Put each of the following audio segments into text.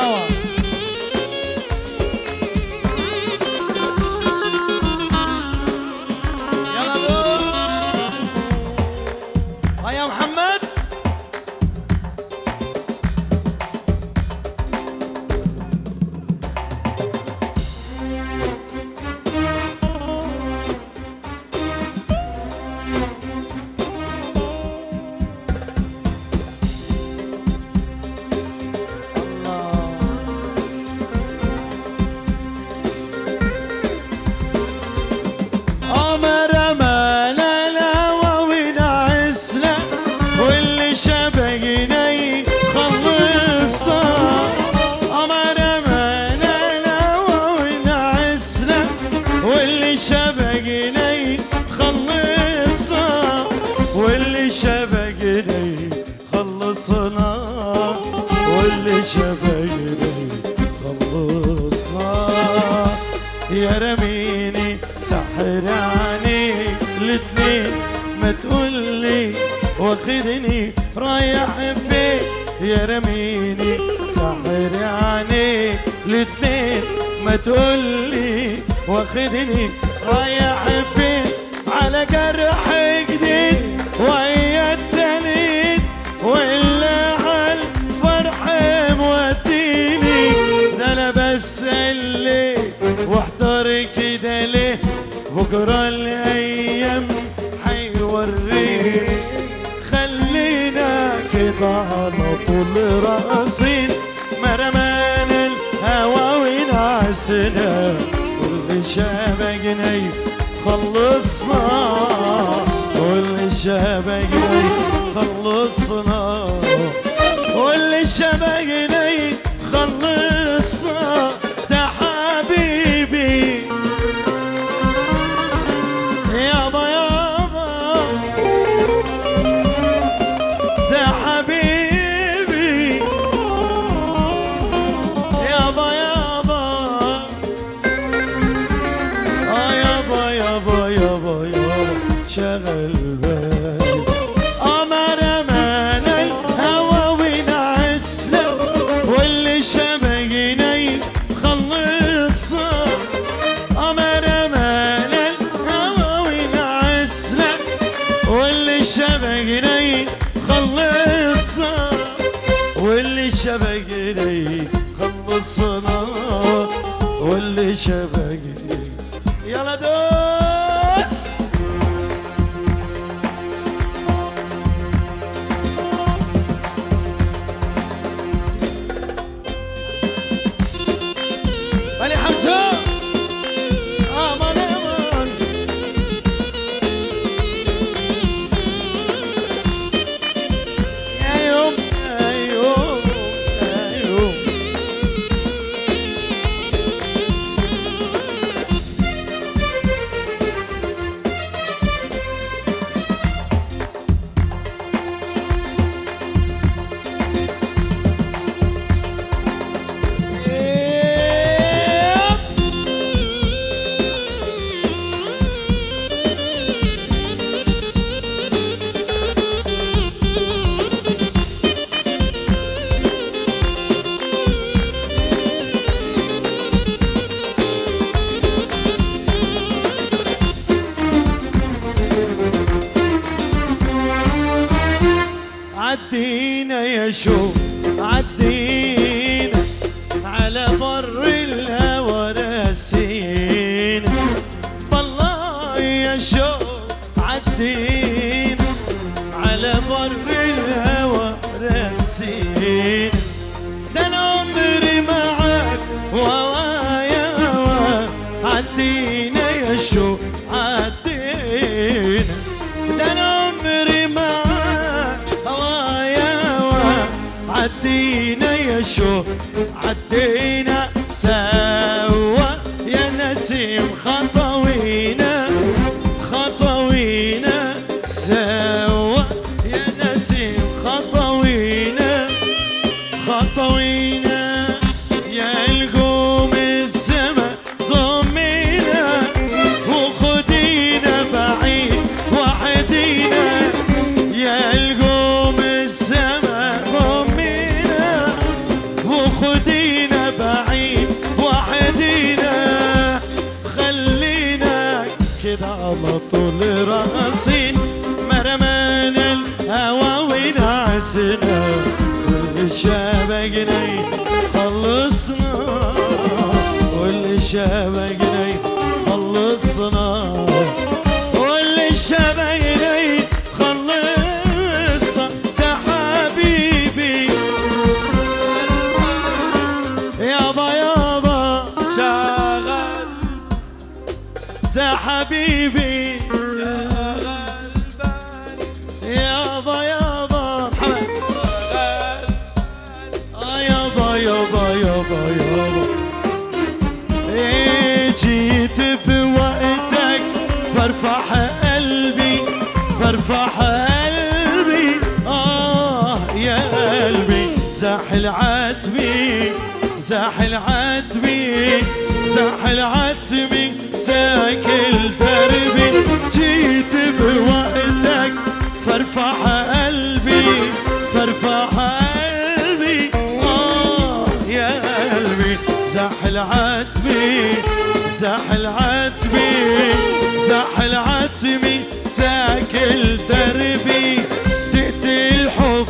هوا يلا دور هيا محمد. خلصنا واللي شبقني خلصنا يا رميني سحر عليك الاثنين ما تقولي واخدني رايح فين يا رميني سحر عليك الاثنين ما تقولي واخدني رايح فين على جرح جديد ويا التانيين ولا عالفرح موديني ده انا بس اللي واحضر كده ليه بكره الايام حيوريني خلينا كده على طول راسين ما رمانا الهوا ونعسنا واللي شبقنا خلصنا واللي شبقنا خلصنا واللي شبقنا خلصنا ده حبيبي يابا يابا ده حبيبي يابا يابا يابا يابا يابا يابا شغل بالي شبقني خلصنا واللي شبقني خلصنا واللي شبقني يلا دوس علي حمزة عدينا يا شوق عدينا على بر الهوى راسينا والله يا شوق عدينا على بر الهوى راسينا ده انا عمري معاك وهوايا عدينا يا شوق عدينا ده انا عمري معاك عدينا يا شو عدينا سوا يا نسيم خطوينا خطوينا سوا يا نسيم خطوينا خطوينا يا القوم السما ضمينا وخدينا بعيد وحدينا يا القوم السما خدي ينعسنا واللي شابقنا يخلصنا واللي شابقنا يخلصنا واللي شابقنا يخلصنا ده حبيبي يابا يابا شغل ده حبيبي شغل بالي يابا يابا محمد يابا يابا يابا يابا جيت بوقتك فرفح قلبي فرفح قلبي يا قلبي زاحل عتبي زاحل عتبي زاحل عتبي ساكل دربي جيت بوقتك فرفح قلبي فرفح قلبي يا قلبي زاحل عتبي زاحل عتبي زاحل عتبي ساكل دربي تقتل الحب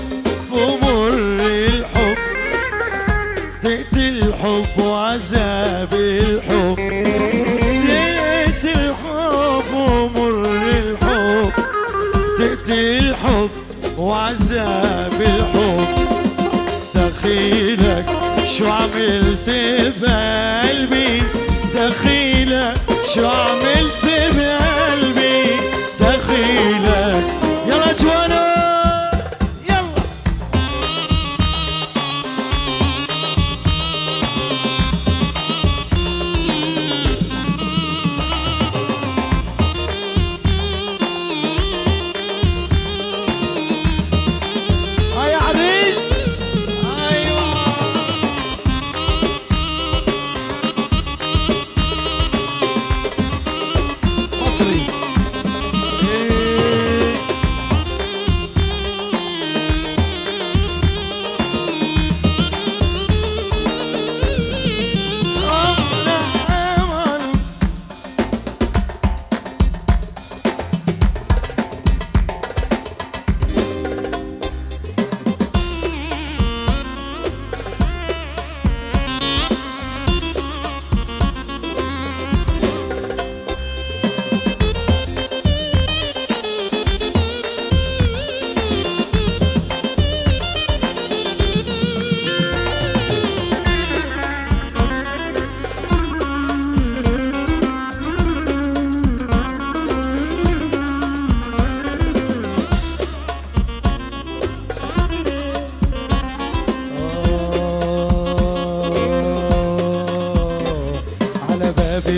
ومر الحب تقتل الحب وعذاب الحب تقتل الحب ومر الحب تقتل الحب وعذاب الحب دخيلك شو عملت بقلبي دخيلك شو عملت بقلبي دخيلك يلا جوانا يلا يا عريس ايوه مصري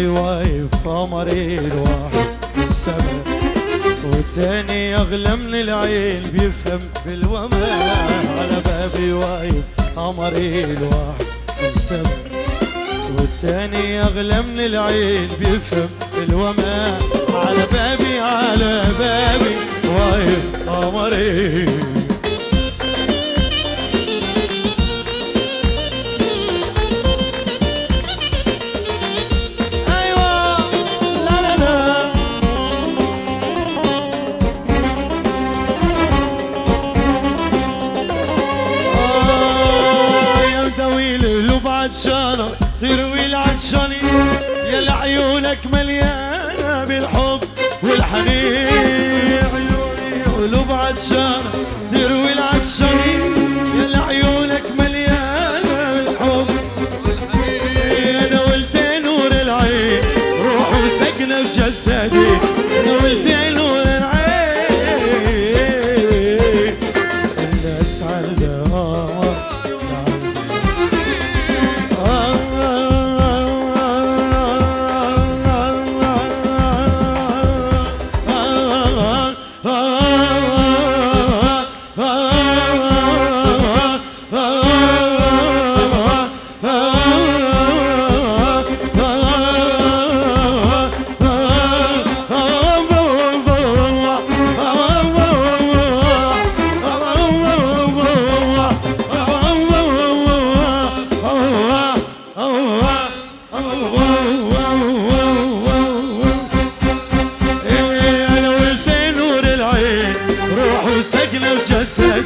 واقف قمري الواحد بالسما والتاني اغلى من العين بيفهم بالوما على بابي واقف قمري الواحد بالسما والتاني اغلى من العين بيفهم بالوما على بابي واقف قمري عطشانة تروي العطشاني يا لعيونك مليانة بالحب والحنين عيوني قلوب عطشانة تروي العطشاني يا لعيونك مليانة بالحب والحنين أنا قلت نور العين روح وسكنة في جسدي أنا قلت نور العين الناس على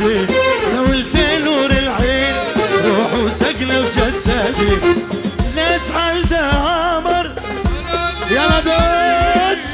جسدي نولت نور العين روح وسقنا بجسدي نسعى لدامر يلا دوس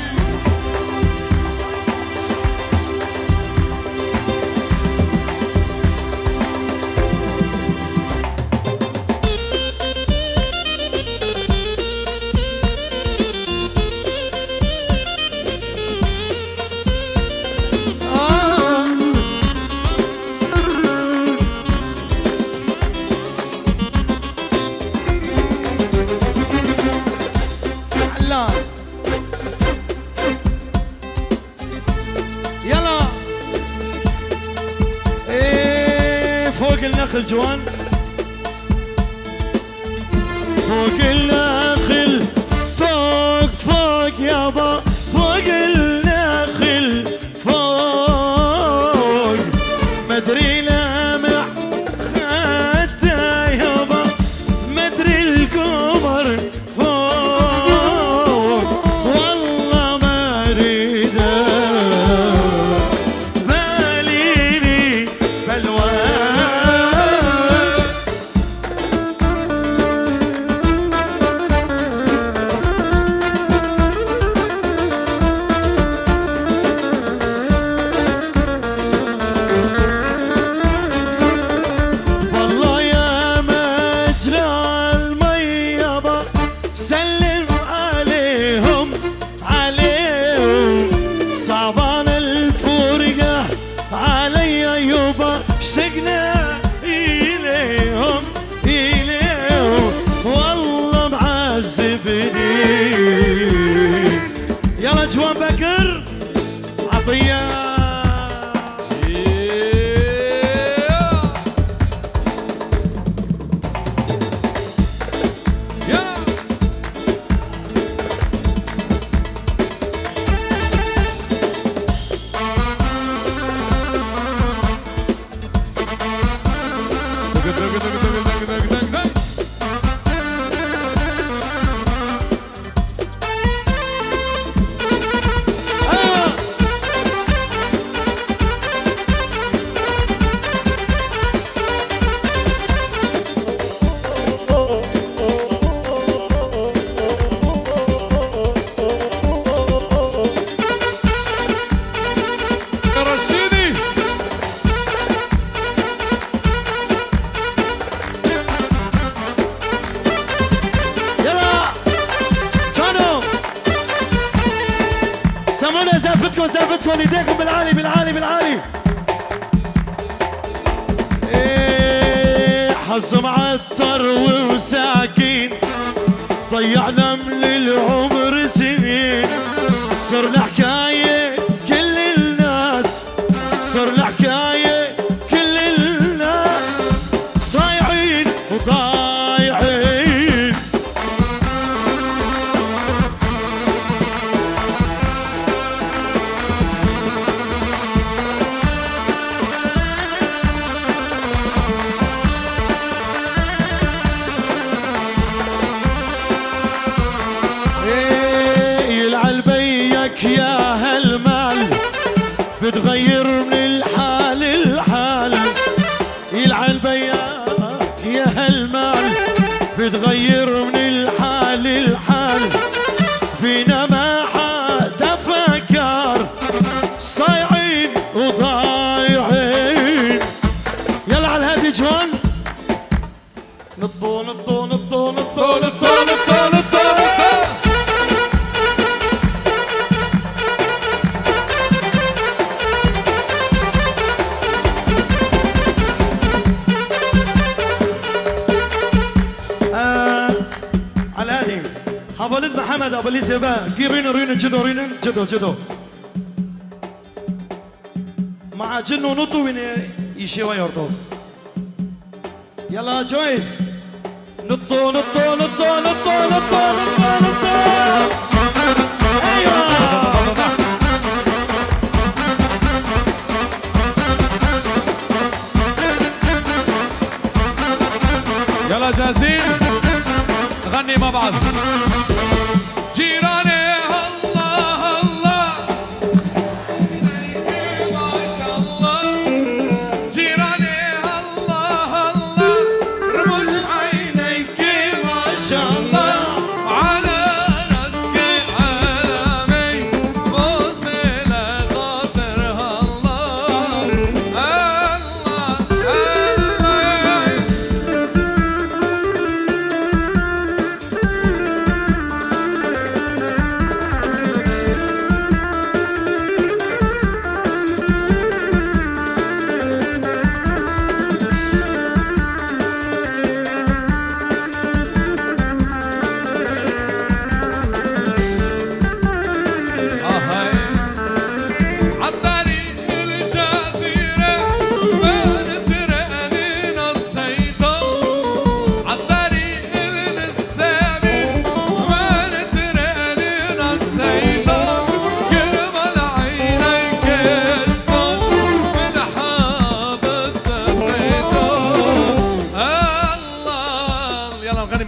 يلا ايه فوق النخل جوان فوق النخل فوق فوق يابا فوق النخل فوق مدري لامع خدته يابا مدري القمر فوق والله ما اريده باليني بلوان والله يا مجرى المي يابا سلم عليهم عليهم صعبان الفرقة علي يابا اشتقنا إليهم إليهم والله معذبني يلا جوان بكر عطية سمونا زافتكم زافتكم ايديكم بالعالي بالعالي بالعالي ايه حظ معطر وساكين ضيعنا من العمر سنين صرنا حكاية كل الناس صرنا حكاية كل الناس صايعين وضايعين يلعن بيك يا هالمال بتغير من الحال الحال يلعن بيك يا هالمال بتغير من الحال الحال بينا ما حدا فكر صايعين وضايعين يلا على الهادي جوان نطو نطو نطو نطو نطو نطو نطو على هادي حفلت محمد ابو ليزي بقى رينا رينا جدو رينا جدو جدو مع جنو نطو وين يشيوا يرطو يلا جويس نطو نطو نطو نطو نطو نطو نطو ايوه يلا جاهزين نغني مع بعض جيراني الله الله ما شاء الله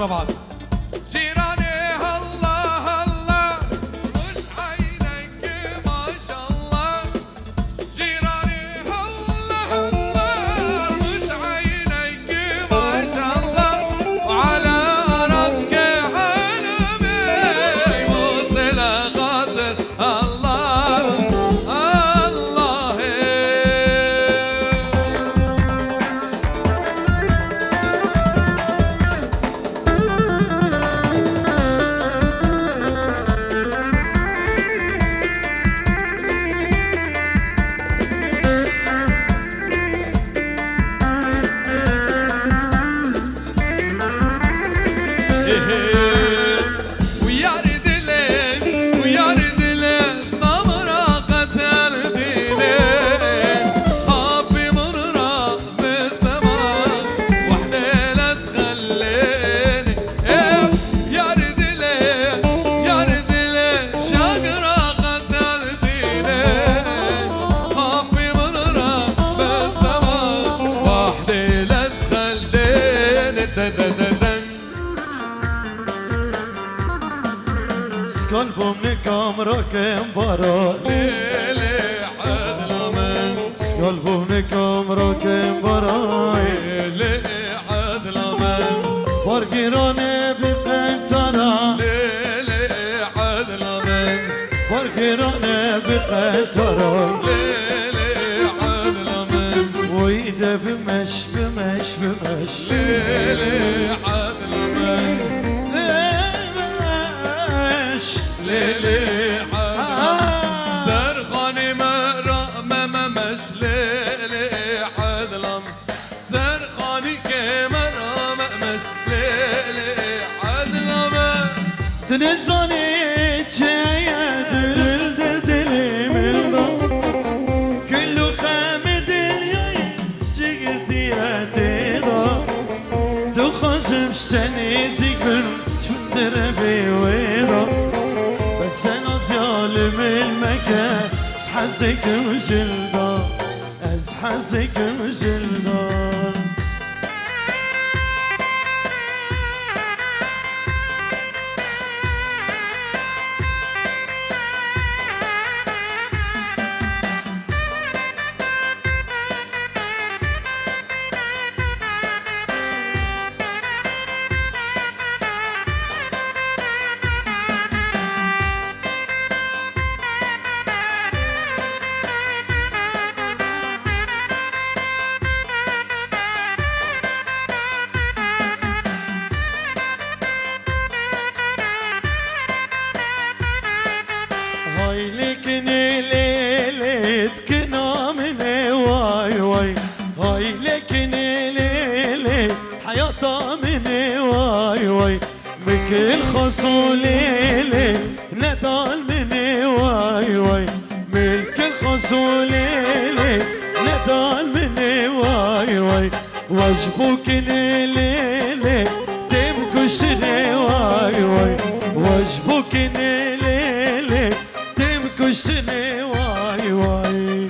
مع بعض. جيراني الله الله وش عينك ما شاء الله. جيراني الله الله وش عينك ما شاء الله. وعلى راسك علمي موصل خاطر الله الله. سكالبو من كامرا كم برا ليلي عاد الأمان. سكالبو من كامرا كم برا ليلي عاد الأمان. بارگیرانه بقلتارا ليلي عاد الأمان. بارگیرانه بقلتارا ليلي عاد الأمان. ويده بمش بمش بمش ليلي عاد الأمان. بمش ليلي عاد الأمان. زرخاني ما مش ليلي عاد الأمان. زرخاني كمرة ما مش ليلي عاد الأمان. تنزاني جاية دل دلي من ضم كله خامد اليوم جيرتي يا تيضا تخزم شتني زيكن شو دربي ويضا بس انا ظالم المكان اسحزك وجلدا اسحزك وجلدا. هاي لكني ليلت كنا مني واي واي هاي لكني ليلت حياة مني واي واي بكل خصولي ندال مني واي واي ملك الخصولي ندال مني واي واي واجبوك ليلي تبكشني واي واي واجبوك ليلي تبكشني واي واي.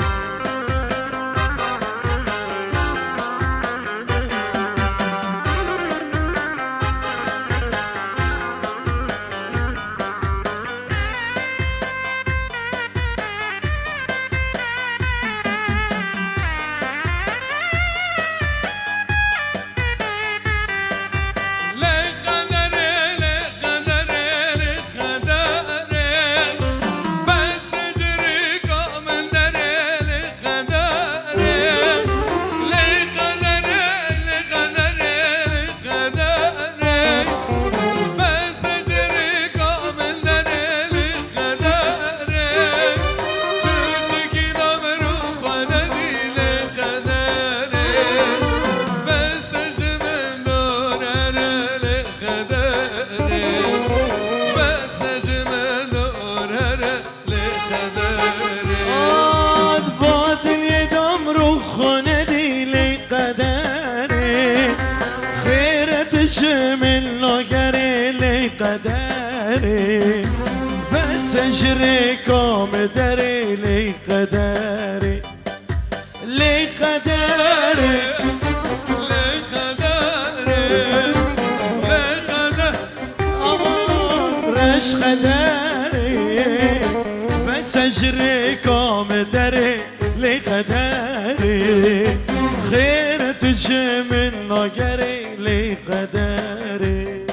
من لوگری لی قدری بس اجری کام دری لی قدری لی قدری لی قدری لی قدری تجي من ناقري لي قدري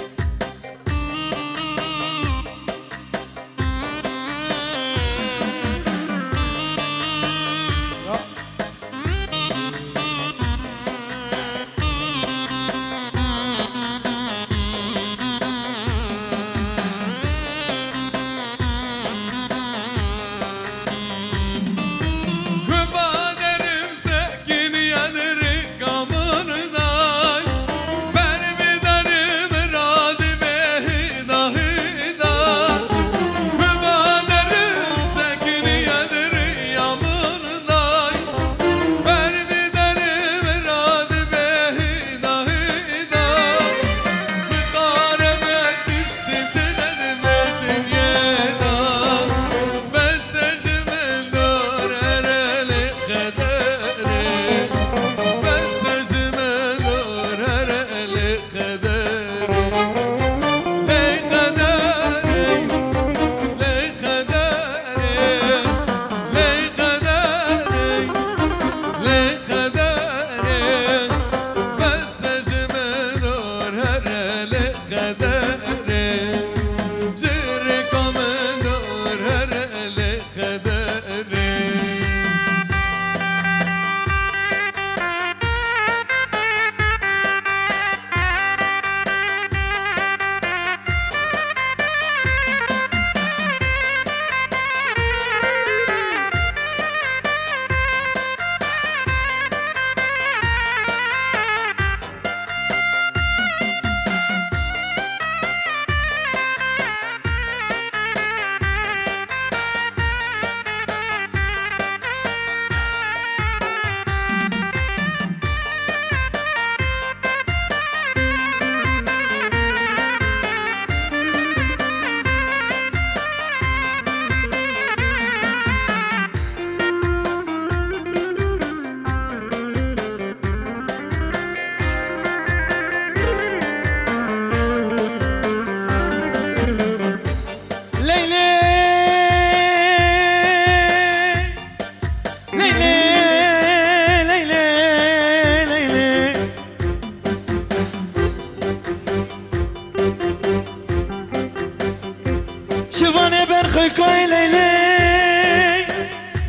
شوفاني برخكوي ليلي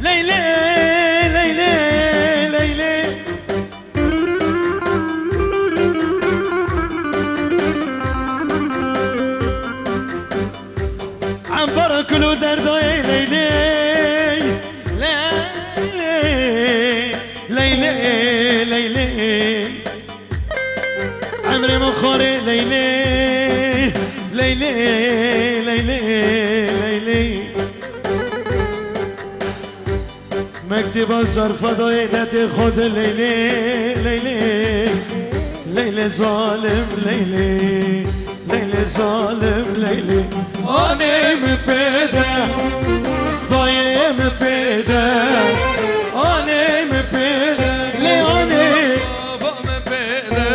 ليلي ليلي ليلي عنبر كلو دردوي ليلي ليلي ليلي ليلي عمري مخوري ليلي ليلي ليلي مكتب الظرف ضيلة خد ليلي ليلي ليلي ظالم ليلي ليلي ظالم ليلي أنا مبيدة ضايم مبيدة أنا مبيدة لي أنا مبيدة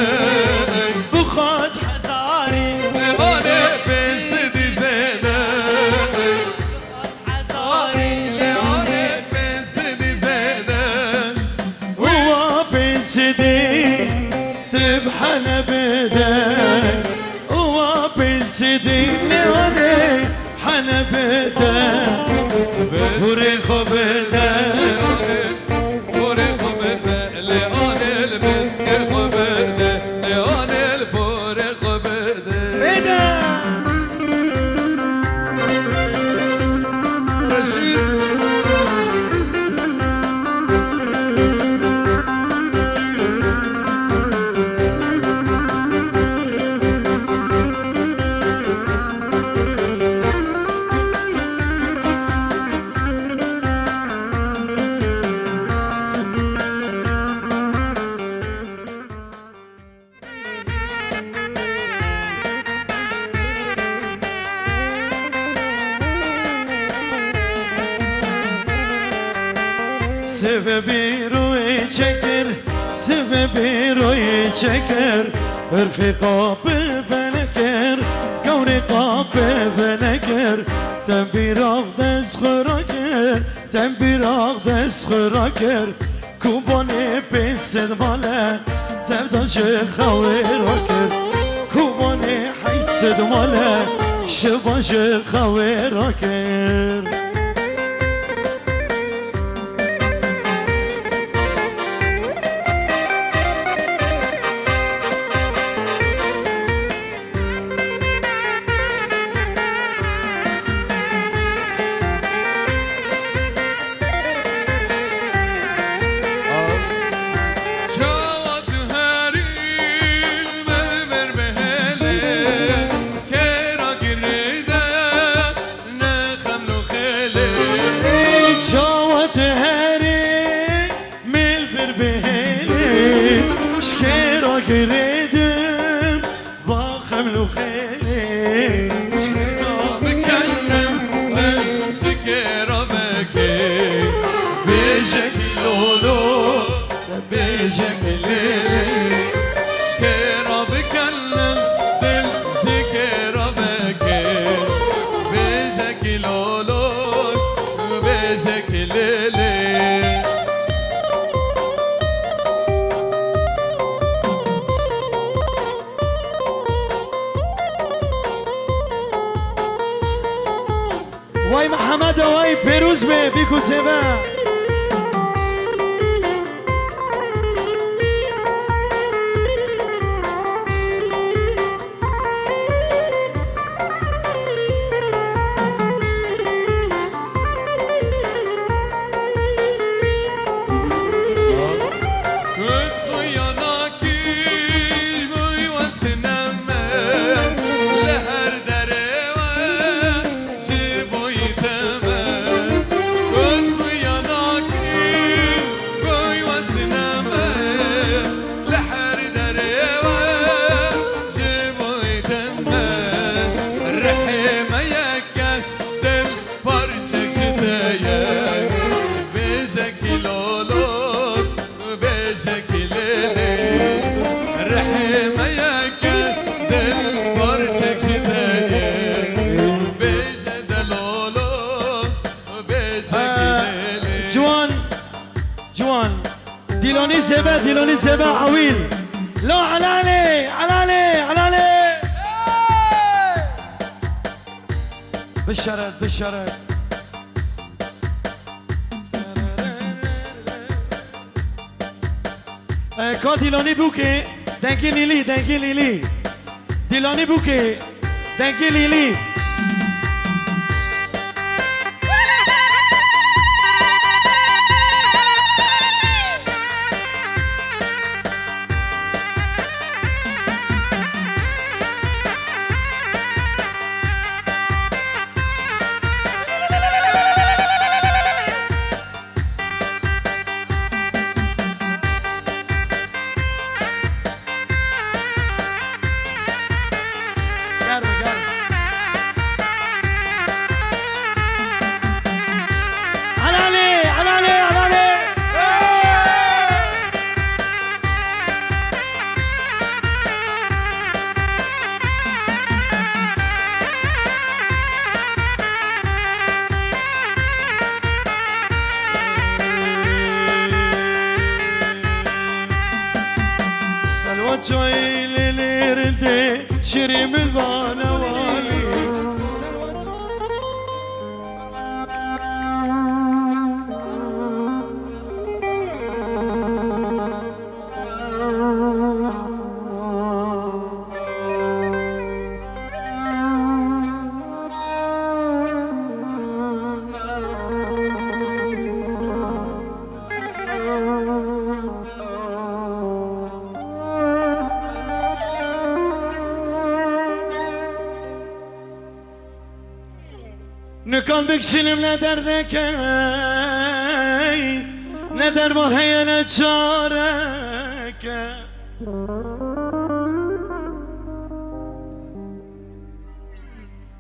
بخاز حزاري أنا بس دي زينة بخاز حزاري لي أنا بس دي زينة هو بس دي تبحل بدك هو بس دي لي أنا حل بدك فريخ بدك سببي روي شكر سببي روي شكر رفيقة بفنكر كوري قاب بفنكر تنبي راغد اسخراكر تنبي راغد اسخراكر كوباني بسد مالا تبداش خوير وكر كوباني حيسد ماله شباش خوير وكر قريدم وخملو خيلي شكرا بكلم بس شكرا بكي بيجك لولو بيجك ليلي شكرا بكلم دل شكرا بكي بيجك لولو بيجك ليلي وای محمد وای پیروز به بیکو سبا ديلوني زبا عويل لا علالي علالي علالي بالشرد بالشرد كو ديلوني بوكي دنكي ليلي دنكي ليلي ديلوني بوكي دنكي ليلي جاي للردي شريم البانا والي نکن بکشیم نه دردک نه درمان هی نه چارک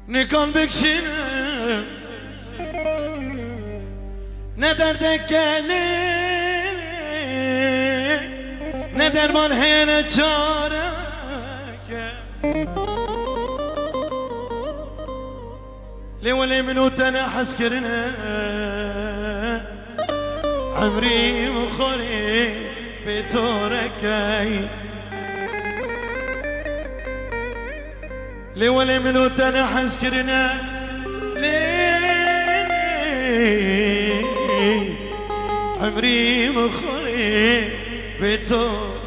نکن بکشیم نه دردک نه درمان هی نه چارک لي ولي منوت انا حسكرنا عمري مخوري بتوركي لي ولا منو تنحس كرنا لي عمري مخري بتورك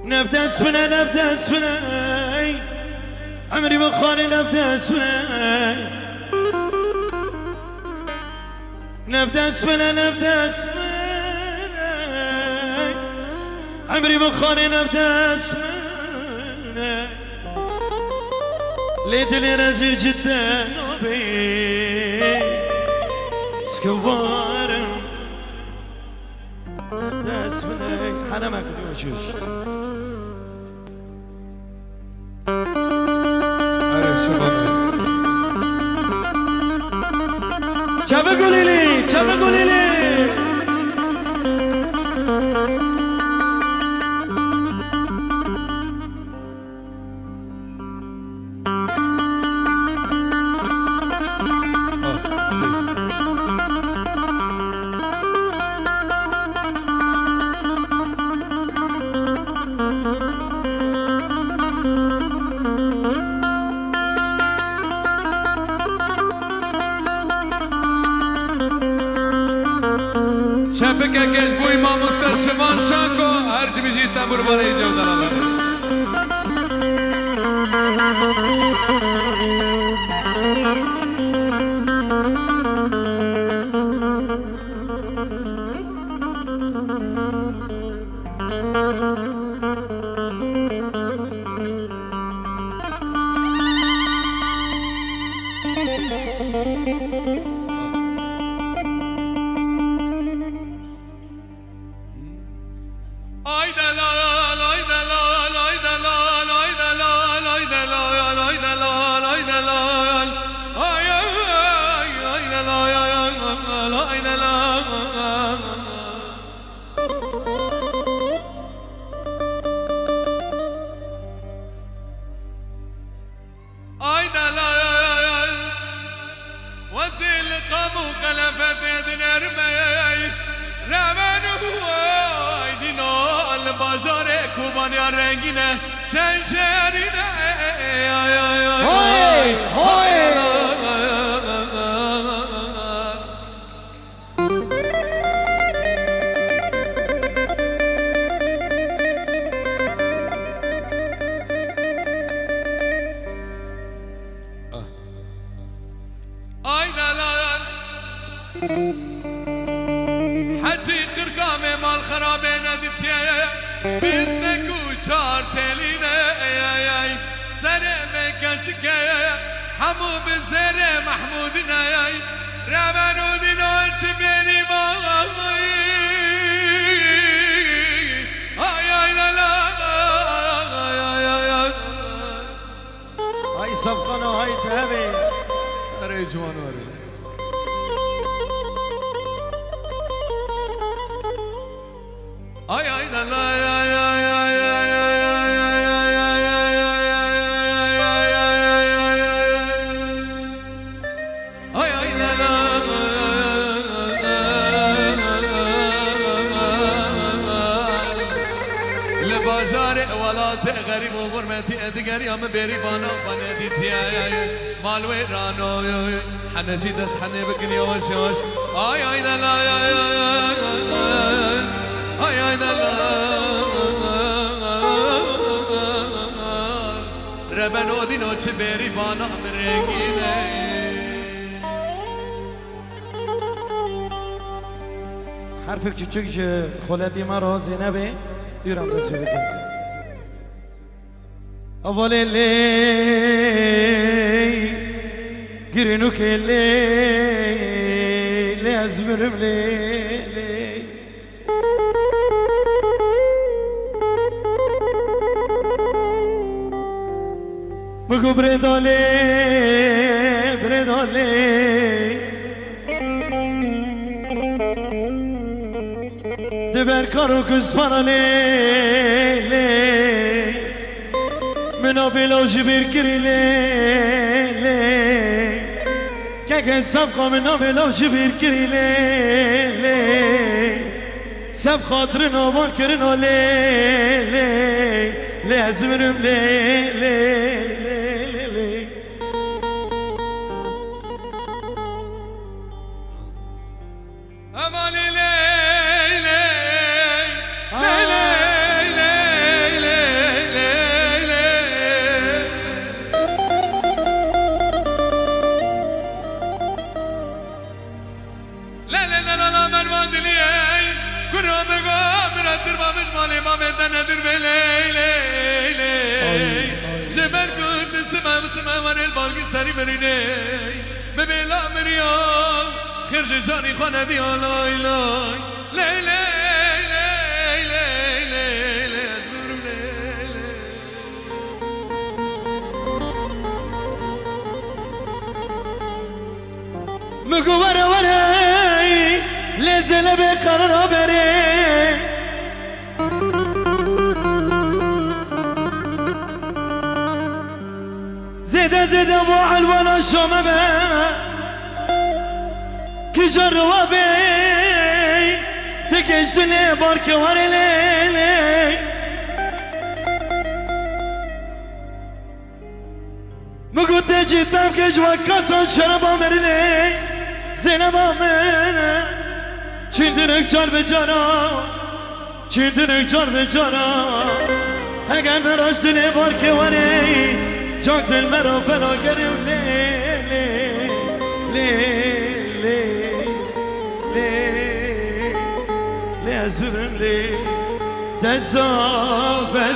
نبدا اسفنا نبدا اسفنا عمري مخري نبدا اسفنا نبدا اسفنا نبدا اسفنا عمري مخري نبدا اسفنا ليت لي رازل جدا نوبي سكوار نبدا اسفنا انا ما كنت وشوش چابه گلیلی چابه گلیلی شبك كاش بوي ما مستشفان شاكو هرج بيجي تمر بري جودر بازار کوبانی رنگینه چند شهرینه هوی هوی حجی قرقام مال خرابه ندیتیه بیستک و چار تلینه سر مکچکه همو به زر محمودینه رمنو دینان چه بری باقی آی آی لالا هاي صفقنا وهاي تهبي اره جوان واره ay ay la la ay ay ay ay ay ay la la لبازار ولات غريب وغرمتي ادقر يا مبيري فانا فناديتي مال ويرانو حنجي دس حني بقني وش وش ay ay la la ay ay ay ربن اودینو چه بری وانا مرنگینه حرفك تشيك خلاتي مرة زينبي يرام تسوي كذا أول اللي قرنو كلي لازم رملي بگو برداله برداله دبر کارو کس پراله منا بلاج بیر کری لی که سب من نام جبیر کری لی سب خاطر نوان کرن لی از برم لی امالی لیلی جبر كنت سما وانا البالقي ساري مريني ببلا مريم خرج جاني خانه دي لاي لاي لاي لاي لاي لاي لاي لاي ازبرم لاي لاي مگو وره لزل بقرار بره زيدا بوع الولا شومه به كي جروا بي تكشتني بارك وري ليلي مقود جيتام كجوا كاسون شربا مرلي زينبا من چندرك جار بجارا چندرك جار بجارا اگر براش دلی بارك وري جاك دل مرا فنا كريم لي أزورم لي دزا في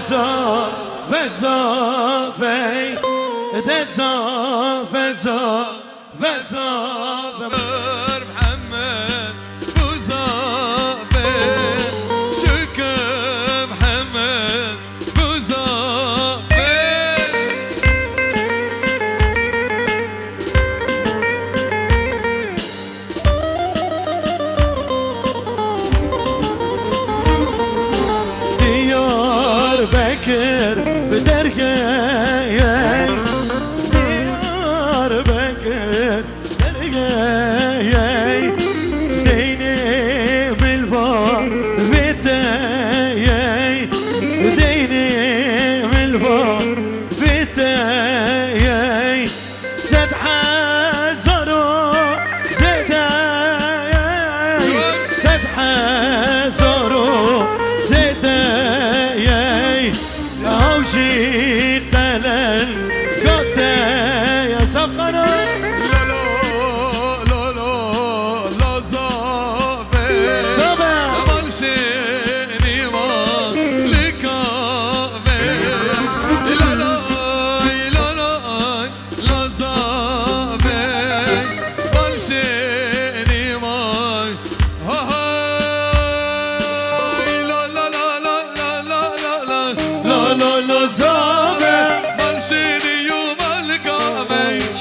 دزا محمد بوزافي شكر محمد بوزافي ديار بكر بدرجة ديار بكر درجة ديني بالبار بتاعي ديني بالبار بتاعي سد حزرو زداي سد حزرو زداي اوجي تلل قداي سبقنا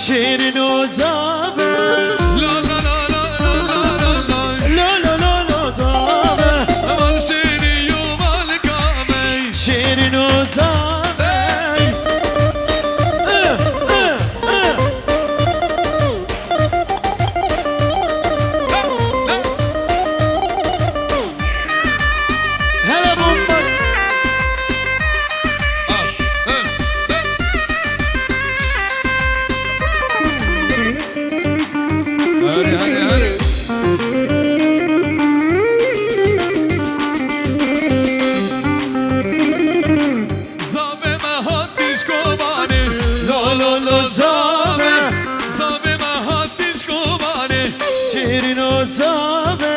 شيرين وزابة لا لا لا لا لا لا لا لا زابة أمال شيري يوم القامي شيرين وزابة هلا بومبك هري زابه ما هاتیش کوبانه لا زابة زابه ما هاتیش کوبانه شيرين وزابة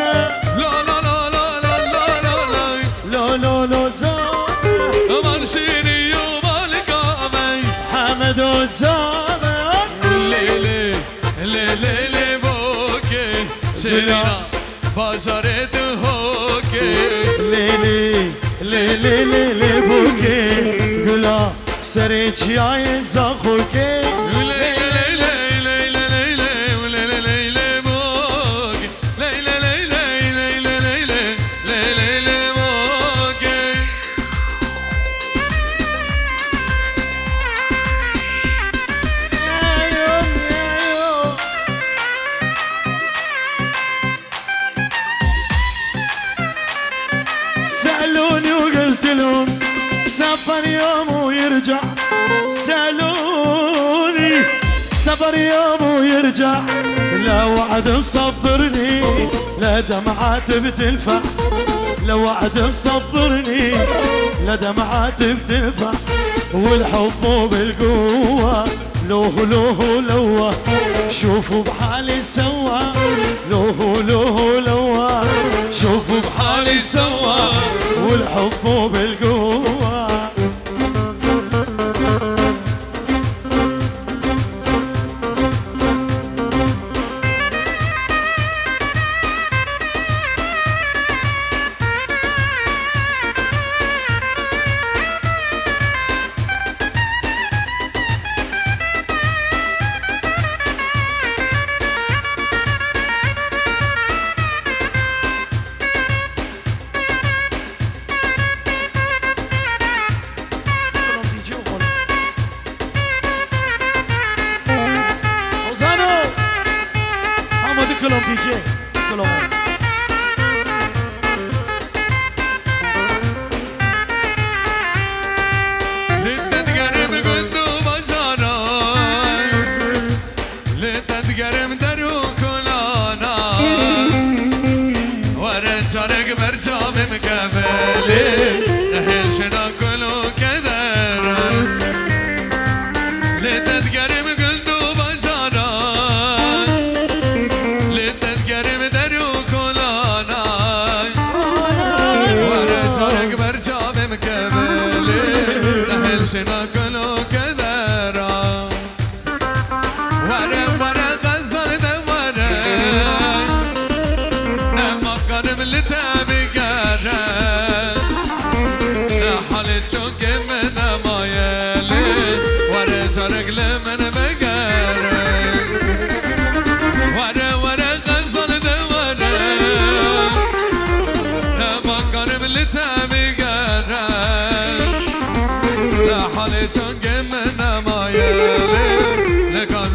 لا لا لا لا لا لا لا لا زابة أمال شيري يوم القامي حمد وزابة ليلي ليلي لي بوكي شيرينا بازارت هوكي لي بوكي قلا سريج يا زاخوكي صبر يوم ويرجع سألوني صبر يوم ويرجع لا وعد مصبرني لا دمعات بتنفع لا وعد مصبرني لا دمعات بتنفع والحب مو بالقوة لوه لوه لوه شوفوا بحالي سوا لوه لوه لوه شوفوا بحالي سوا والحب مو بالقوة كلهم دي جي كلهم لتتقرب قدو بجاراي لتتقرب درو كلانا ورجارك برجام مكملي نحشنا كلو كدر لتتقرب قدو بجاراي لتتقرب درو كلانا ورجارك برجام مكملي نحشنا كلو كدر ورق ورق غزل دورك نما قرب لتابي قرب حالي تشوك من ما يلي ورجارك لمن بقرب ورق ورق غزل دورك نما قرب لتابي قرب حالي تشوك من ما يلي لكم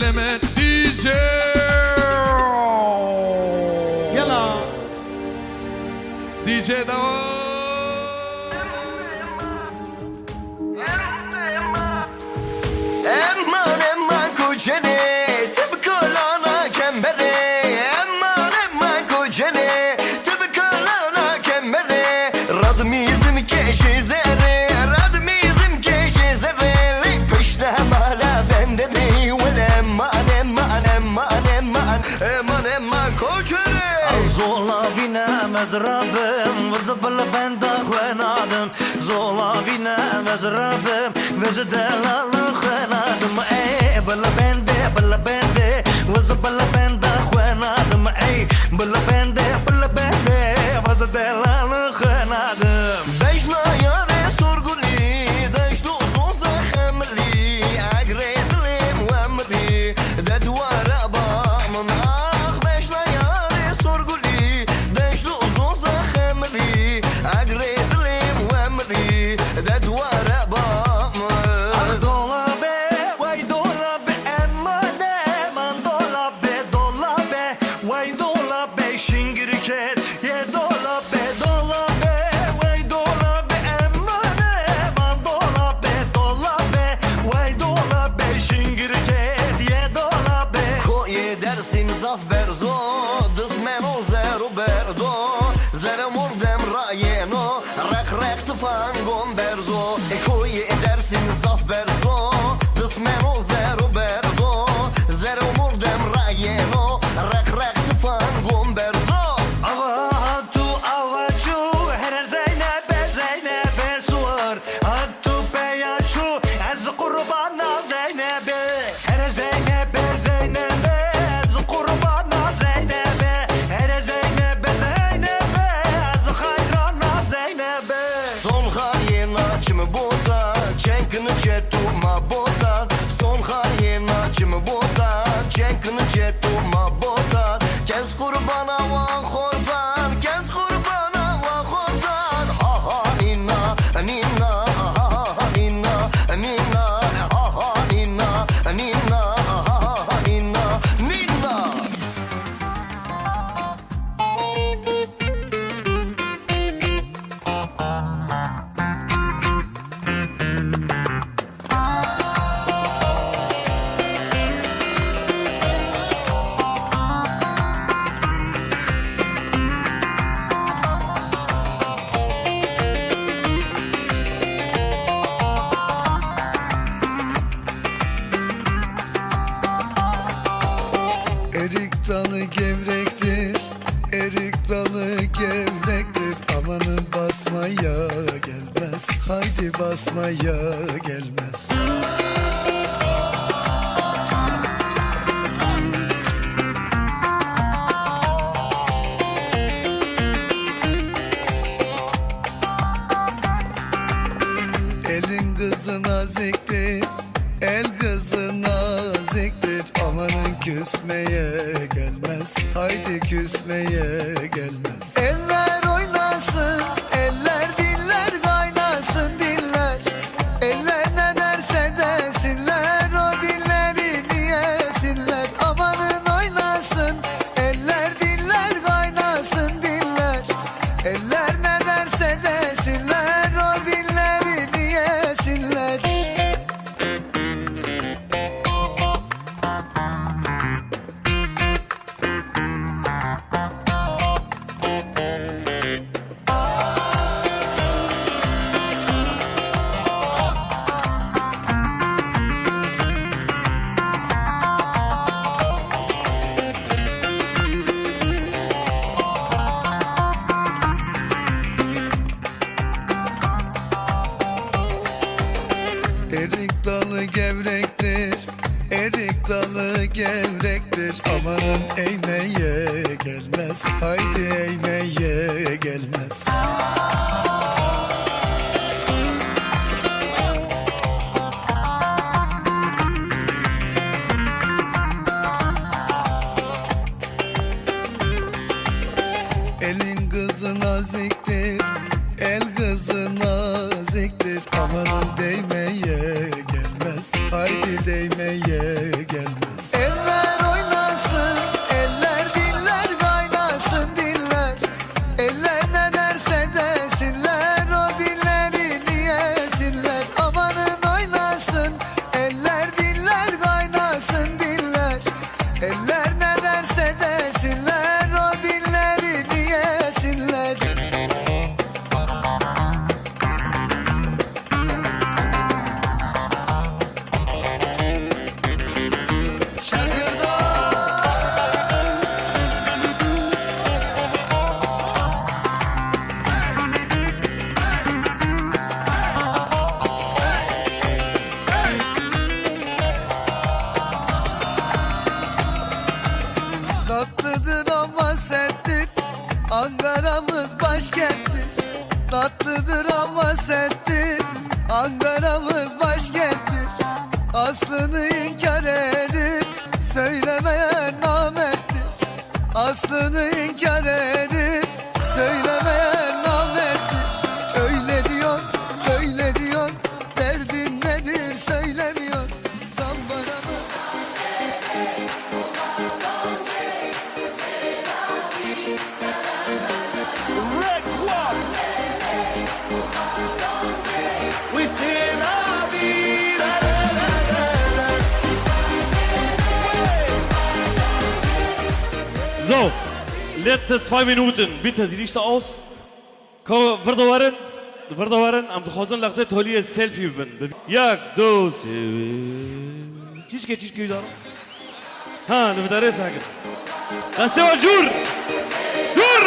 لمن دي جي يلا دي جي دوام Emman emman kuceni tıpkılana kemberi Emman emman kuceni tıpkılana kemberi Radmizm keşi zerri Radmizm keşi zerri Pişte mala bendeni Vel emman emman emman emman Emman emman kuceni Zola binemez Rabbim Vızıbıl ben dağvenadım Zola binemez Rabbim Vızı delalı khenadım Ey bıla bende Vızıbıl ben dağvenadım Ey bıla bende Vızı delalı khenadım Dejna yare sorguli Dejdu zoza khemli Agredlim wemli Dedwara bamın Ah dejna yare sorguli Dejdu zoza khemli Agredlim wemli Dedwara bamın Dola be, vay dola be Eman dola be Vay dola be şingirket Ye dola be Vay dola be Eman dola be Vay dola be şingirket Ye dola be Koje dersim zaf berzo Dızmeno zeru berdo Zere murdem rajeno Rek tëfangom berzo Koje dersim zaf berzo Dızmeno zeru berdo Zere murdem rajeno Rek tëfangom berzo Avatu avaçu her Zeynep'e suar Attu peyaçu ez kurbana Zeynep'e Her Zeynep'e ez kurbana Zeynep'e Her Zeynep'e ez hayrana Zeynep'e Son hayena amanın basmaya gelmez. Haydi basmaya gelmez. Elin kızı naziktir, el kızı naziktir. Amanın küsmeye gelmez, haydi küsmeye gelmez. Eller oynasın, eller diller kaynasın diller. Eller ne derse desinler, o dilleri diyesinler. Amanın oynasın, eller diller kaynasın diller. Eller ne derse desinler, o dilleri diyesinler. Erik dalı gevrektir, erik dalı gevrektir. Amanın eğmeye gelmez, haydi eğmeye gelmez. Elin kızı naziktir, el kızı naziktir. Amanın değmeye gelmez, haydi değmeye gelmez. Eller oynasın, eller diller kaynasın diller. Eller ne derse desinler, o dilleri diyesinler. Amanın oynasın, eller diller kaynasın diller. Eller ne derse desinler, o dilleri diyesinler. Tatlıdır ama serttir, Ankara'mız başkenttir. Tatlıdır ama serttir, Ankara'mız başkenttir. Aslını inkar edip söylemeyen namerttir. Aslını inkar edip söylemeyen namerttir. Öyle diyor, böyle diyor, derdin nedir söylemiyor. San bana mı? So, letzte 2 Minuten. Bitte, die Lichter aus. Komm, Vardawaren, am Khozan lagte tholi selfie ben. Yak, do, se. Çişke idare. Ha, ne vidare sakit. Kaste var jur. Jur.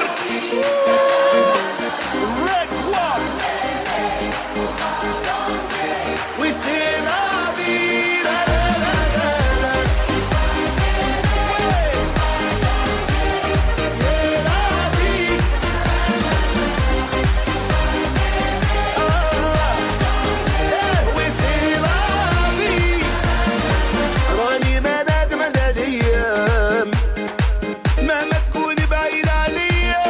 راني مدد مدد ايام مهما تكوني بعيد عليا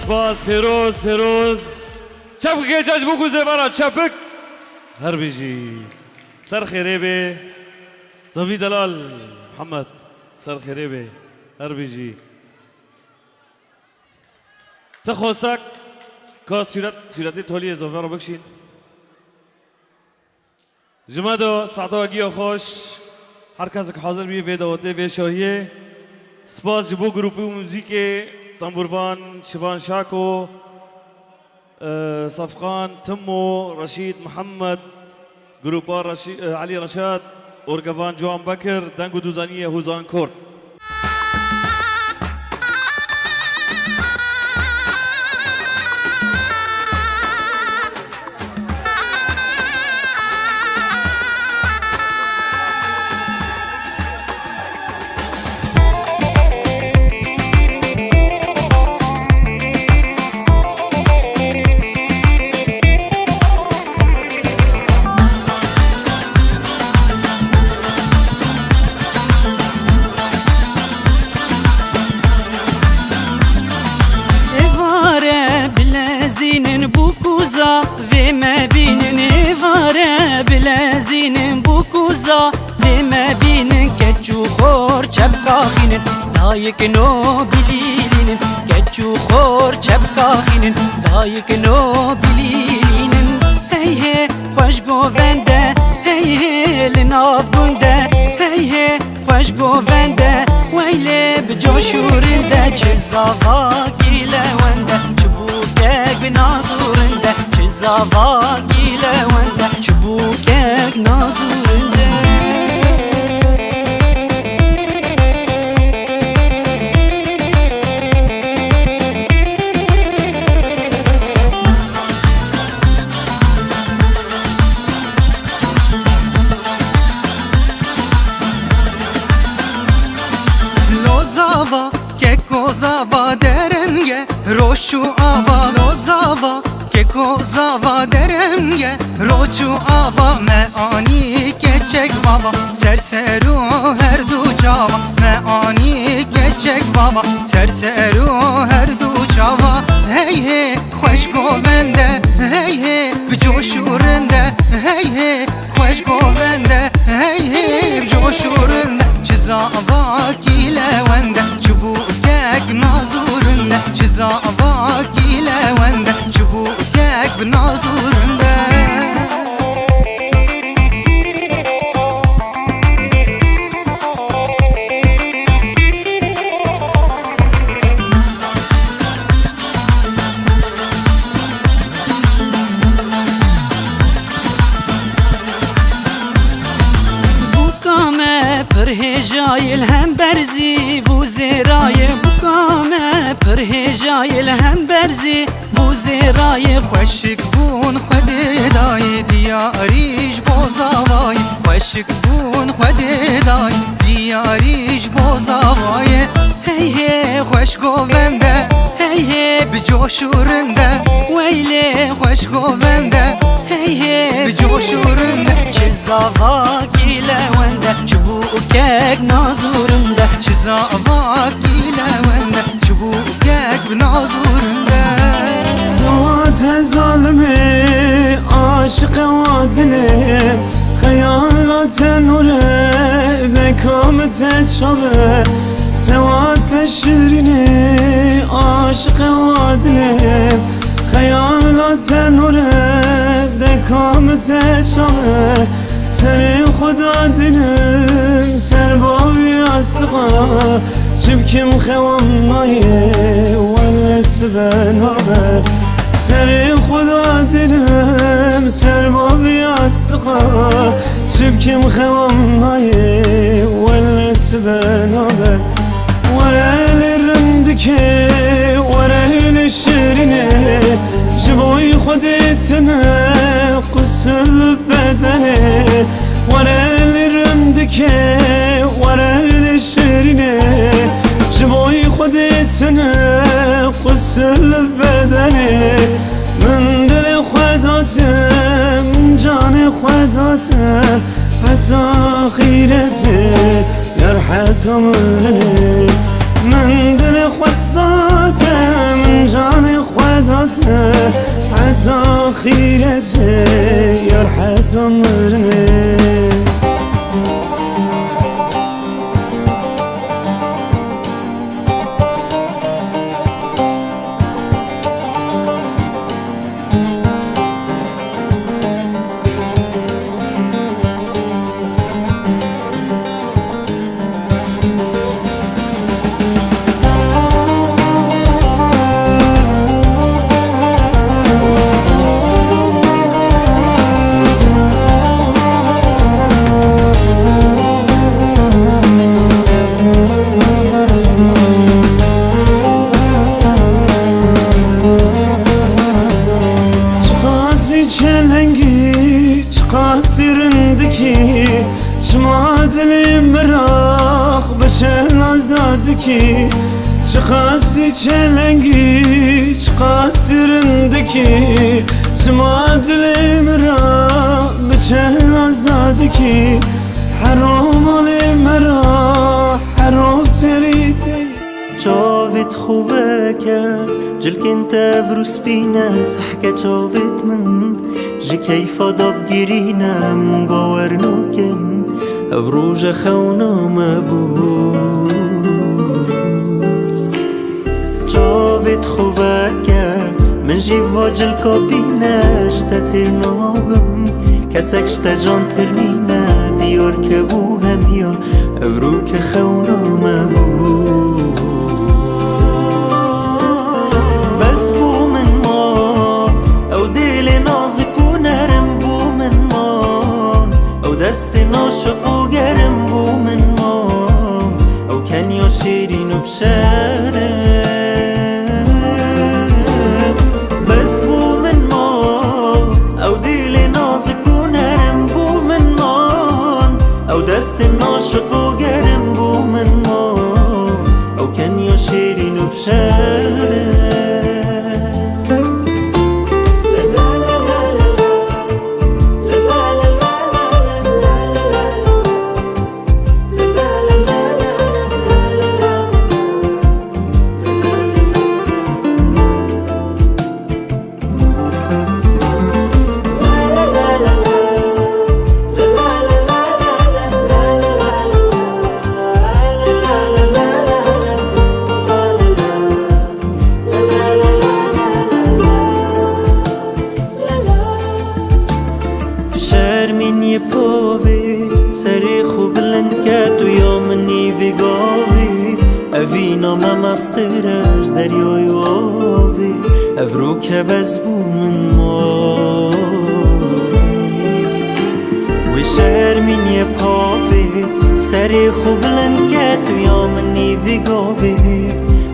سپاس پیروز چپک که جاش بگوزه برا چپک هر بیجی سر خیره به زوی دلال محمد سر خیره به هر بیجی تخواستک که صورتی تولی اضافه رو بکشین جمعه دو ساعتا اگی خوش هر کس که حاضر بیه وی دعوته وی شاهیه سپاس جبو گروپی و موزیک تنبوروان شبان شاکو صفقان تمو رشید محمد گروپا علی رشاد ارگوان جوان بکر دنگو دوزانی هوزان کرد دایک نو بلیلین گچو خور چپکاخینن دایک نو بلیلین هی هی خوش گوونده هی هی لناف گنده هی هی خوش گوونده ویله بجوشورنده چه زاوا گیله ونده چبوکک بنازورنده چه زاوا گیله ونده چبوکک نازورنده Zava derenge roşu ava lo zava keko zava derenge roşu ava me ani keçek baba serseru her du cava me ani keçek baba serseru her du cava hey hey hoş govende hey hey bicoşurende hey hey hoş govende hey hey bicoşurende çizava kile vende çubuğu بنازورنده چزاواك لونده چبوكك بنازورنده پرهجایل هم برزی بو زیرای بکامه پرهجایل هم برزی بو زیرای خوشک بون خود دای دیاریش بازاوای خوشک بون خود دای دیاریش بازاوای هی هی خوش گوونده هی هی بجوشورنده ویله خوش گوونده هی هی بجوشورنده چه زاوا گیله ونده چبوکک نازورنده چه زاوا گیله ونده چبوکک بنازورنده سوات ظالمه عاشق وادنه خیالات نوره دکامت شبه سوات شیرینه عاشق وادنه خیالات نوره دکامت شبه سر خدا دلم سر باوی استقا چبکم خوام نایه ونس بنابه سر خدا دلم سر باوی استقا چبکم خوام نایه ونس بنابه ورل رندکه ورل شیرینه جبوی خودتنه قسل بدنه ورل رندکه ورل شیرینه جبوی خودتنه قسل بدنه من دل خوداتم جان خوداتم از آخیرته نرحت منه من دل خوداتم جان خوداته حتی آخیرته یار حتی مرنه قاسرندکی چما دل مراخ بچن آزادکی چه خاصی چلنگی چه قاسرندکی چما دل مراخ بچن آزادکی حرام علی مرا حرام تریتی جاوت خوبك جل كنت فروس بينا سحكة جاوت من جي كيف ضب جرينا مباورنوكن أفروج خونا مبو جاوت خوبك من جيب واجل كابينا اشتتر نابم كسك اشتجان ترمينا ديار كبو هميا أفروك خونا مبو بس بو من ما او دل نازک و نرم بو من ما او دست ناشق و گرم بو من ما او کنیا شیرین و بشرم بس بو من ما او دل نازک و نرم بو من ما او دست ناشق و گرم بو من ما او کنیا شیرین و بشرم مني بوفي سريخ بلند كاتو يومني في قوي أفينا ما مسترج دريو يوفي أفروك بزبو من مو وشهر مني بوفي سريخ بلند كاتو يومني في قوي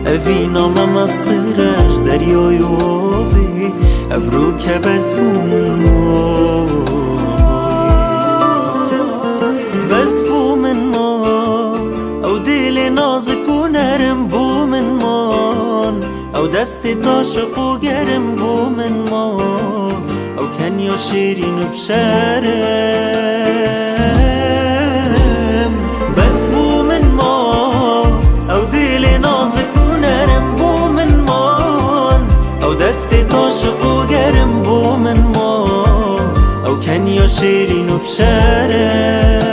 أفينا ما مسترج دريو يوفي أفروك بزبو من مو بس بو من ما او دل نازک و نرم بو من ما او دست تاشق و گرم بو من ما او کنیا شیرین و بشرم بس بو من ما او دل نازک و نرم بو من ما او دست تاشق و گرم بو من ما او کنیا شیرین و بشرم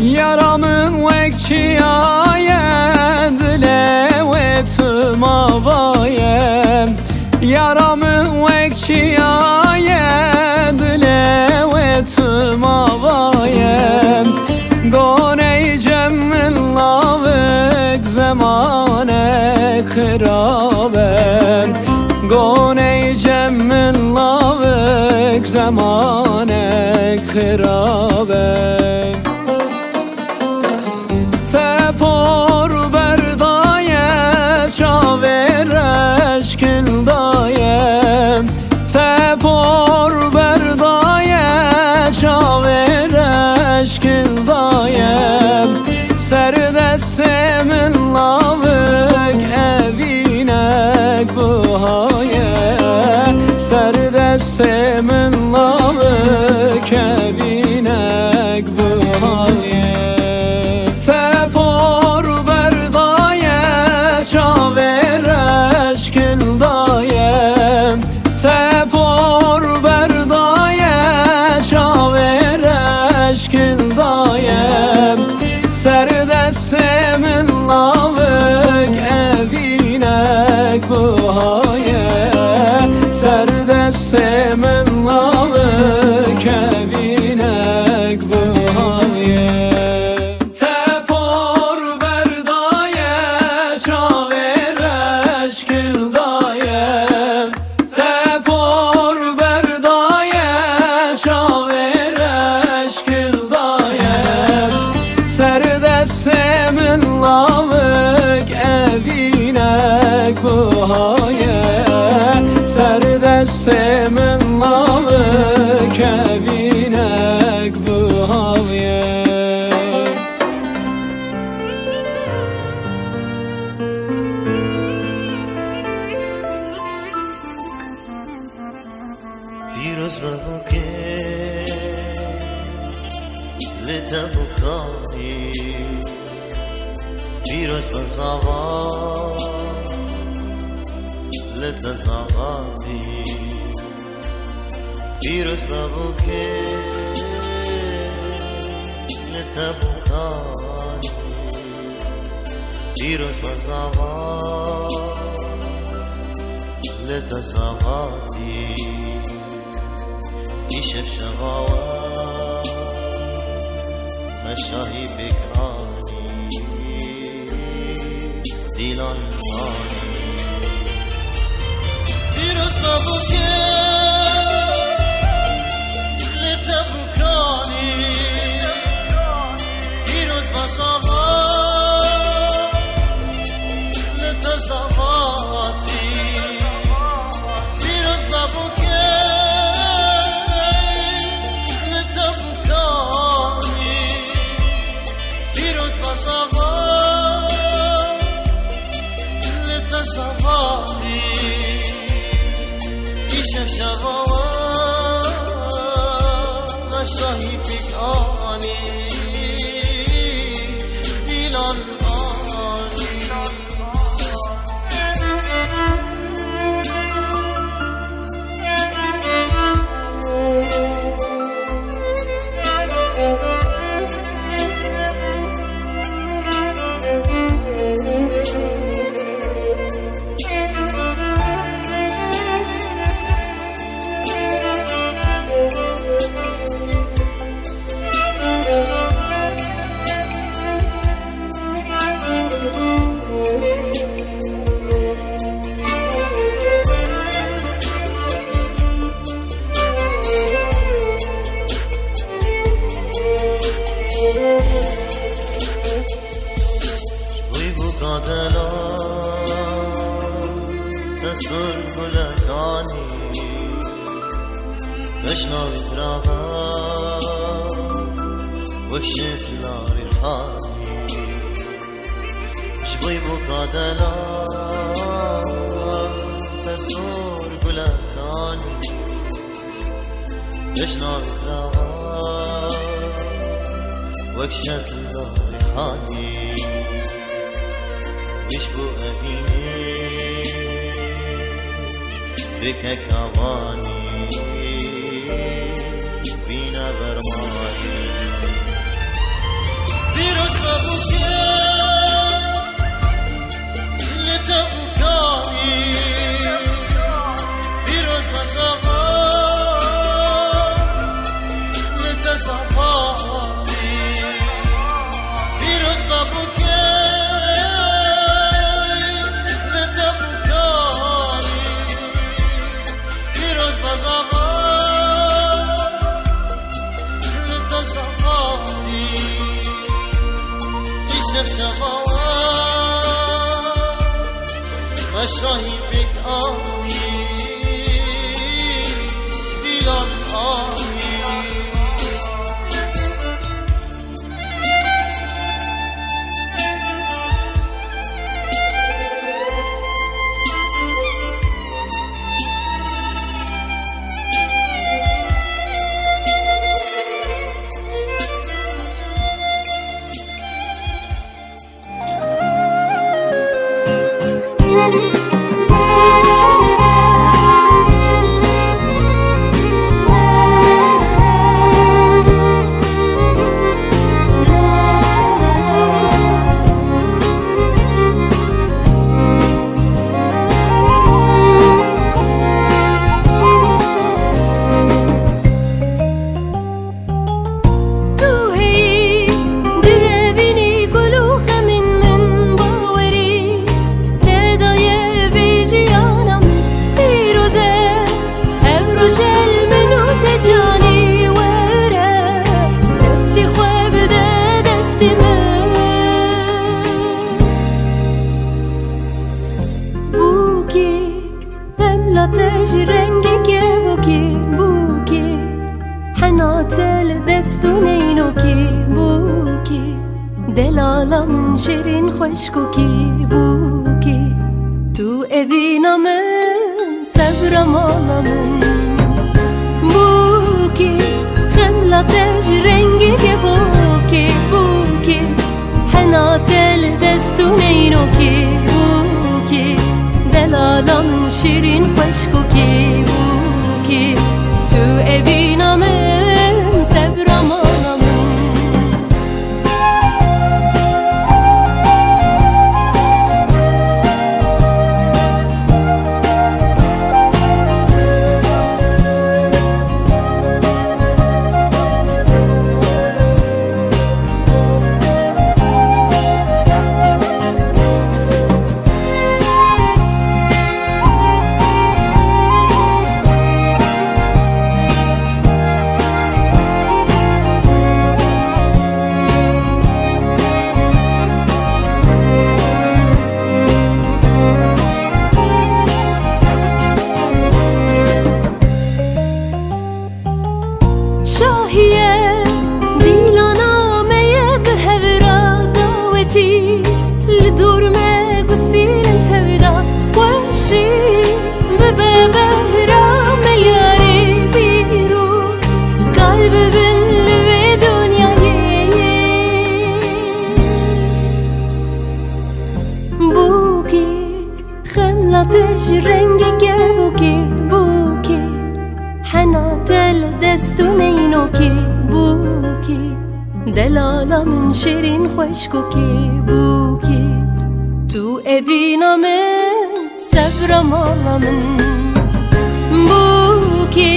Yaramın vekçiye dile خرابم گونه جم من لاوک زمانک خرابم تپور بردای چاورش کل دایم تپور بردای چاورش کل دایم سر دست من لاوک اوینک بهایه سر دست من لاوک اوینک بهایه تپور بردای چاورش کل دایم تپور بردای چاورش کل دایم سر دست من لاوک اوینک بهایه سر دست من لاوک اوینک بهایه تپور بردای چاورش کل دایم تپور بردای چاورش کل دایم سر دست من لاوک اوینک بهایه سر دست من لاوک اوینک بهایه پیروز ببوکه لتبوکانی پیروز بزاوا لتزاواتی پیروز ببوکه لتبوکانی پیروز بزاوا لتزاواتی ایشف شغاوا مشاهی بکرانی دیلان مانی پیروز ببوکه لتبوکانی پیروز بزاوا لتزاواتی پیروز ببوکه لتبوکانی پیروز بزاوا لتزاواتی ایشم شغاوا مشاهی بکانی دیلان دلا تسر گلکانی بشناوی زراغا وکشت لاری خانی شبوی بوکا دلا تسر گلکانی بشناوی زراغا وکشت لاری خانی بك كواني فينا برماني فيروز ببوكي لتبوكاني فيروز بزاقا لتزاقاتي فيروز ببوكي لتبوكاني صاحبك آیی دیلان آیی لاتج رنگی بوکی بوکی حناتل دستونینو کی بوکی دلالا من شیرین خشکوکی بوکی تو اوینامم صبرم آلامم بوکی خملاتج رنگی بوکی بوکی حناتل دستونینو کی بوکی دلالم شیرین خشکوکی بوکی تو اوینامم صبرم آلامم شاهیه دیلانامه به هورا داوتی لدورمه گسیل تودا خوشی به بهرام یاری بیرو قلب بل و دنیای بوکی خملاتش رنگی که بوکی بوکی حناتل دستونینو کی بوکی دلالا من شیرین خشکوکی بوکی تو اوینامن صبرم آلامن بوکی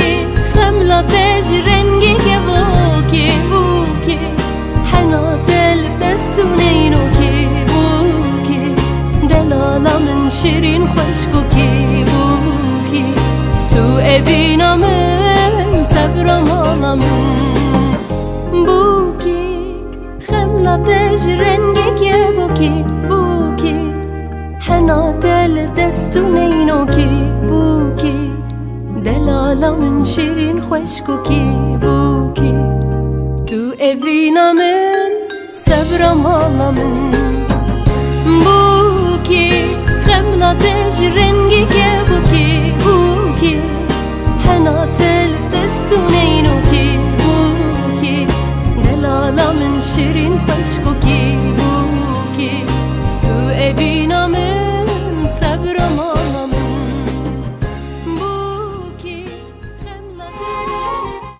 خملاتج رنگی که بوکی بوکی حناتل دستونینو کی بوکی دلالا من شیرین خشکوکی بوکی تو اوینامم صبرم آلامم بوکی خملاتج رنگی که بوکی بوکی حناتل دستونینو کی بوکی دلالا من شیرین خشکوکی بوکی تو اوینامم صبرم آلامم